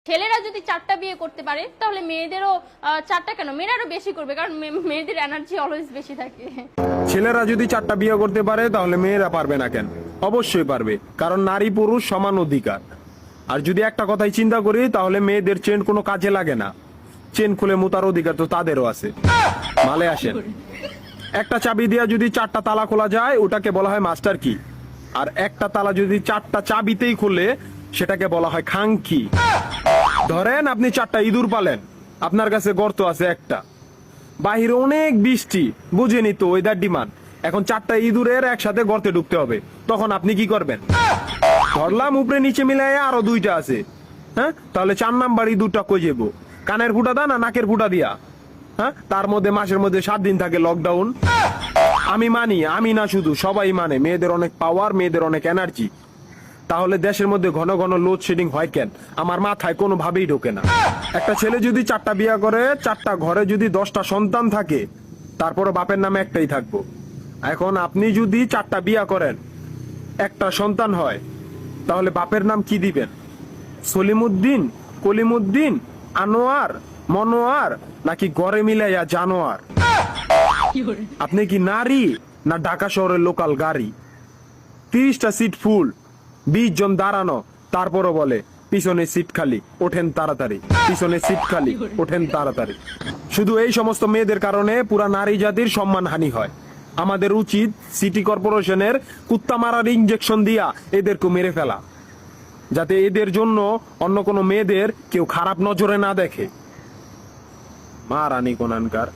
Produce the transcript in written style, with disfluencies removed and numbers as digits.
ছেলেরা যদি 4টা বিয়ে করতে পারে তাহলে মেয়েদেরও 4টা কেন, মেয়েরাও বেশি করবে, কারণ মেয়েদের এনার্জি অলওয়েজ বেশি থাকে। ছেলেরা যদি 4টা বিয়ে করতে পারে তাহলে মেয়েরা পারবে না কেন? অবশ্যই পারবে, কারণ নারী পুরুষ সমান অধিকার। আর যদি একটা কথাই চিন্তা করি তাহলে মেয়েদের চেন কোনো কাজে লাগে না, চেন খুলে মুতার অধিকার তো তাদেরও আছে। মালে আসেন, একটা চাবি দিয়া যদি 4টা তালা খোলা যায় ওটাকে বলা হয় মাস্টার কি, আর একটা তালা যদি 4টা চাবিতেই খুলে সেটাকে বলা হয় খাঙ্কি। ধরেন আপনি 4টা ইঁদুর পালেন, আপনার কাছে গর্ত আছে একটা, বাহিরে অনেক বৃষ্টি, বুঝেনি তো ওয়েদার ডিমান্ড, এখন 4টা ইঁদুরের একসাথে গর্তে ঢুকতে হবে, তখন আপনি কি করবেন? ধরলাম উপরে নিচে মিলাই আরো 2টা আছে, হ্যাঁ, তাহলে 4 নাম্বার ইঁদুরটা কই যাবো? কানের ফুটা দা না নাকের ফুটা দিয়া? হ্যাঁ, তার মধ্যে মাসের মধ্যে 7 দিন থাকে লকডাউন। আমি মানি, আমি না শুধু সবাই মানে, মেয়েদের অনেক পাওয়ার, মেয়েদের অনেক এনার্জি। তাহলে দেশের মধ্যে ঘন ঘন লোডশেডিং হয় কেন? আমার মাথায় কোনোভাবেই ঢোকে না। একটা ছেলে যদি 4টা বিয়ে করে, 4টা ঘরে যদি 10টা সন্তান থাকে, তারপরে বাপের নামে একটাই থাকবো। এখন আপনি যদি 4টা বিয়ে করেন, একটা সন্তান হয়, তাহলে বাপের নাম কি দিবেন? সলিমুদ্দিন, কলিমুদ্দিন, আনোয়ার, মনোয়ার, নাকি গড়ে মিলাইয়া জানোয়ার? আপনি কি নারী না ঢাকা শহরের লোকাল গাড়ি? 30টা সিট ফুল, 20 জন দাঁড়ানো, তারপরও বলে পিছনে সিট খালি, ওঠেন তাড়াতাড়ি, পিছনে সিট খালি, ওঠেন তাড়াতাড়ি। শুধু এই সমস্ত মেয়েদের কারণে পুরা নারী জাতির সম্মানহানি হয়। আমাদের উচিত সিটি কর্পোরেশনের কুত্তা মারার ইঞ্জেকশন দিয়া এদেরকে মেরে ফেলা, যাতে এদের জন্য অন্য কোনো মেয়েদের কেউ খারাপ নজরে না দেখে। মা রানী কোনানকার।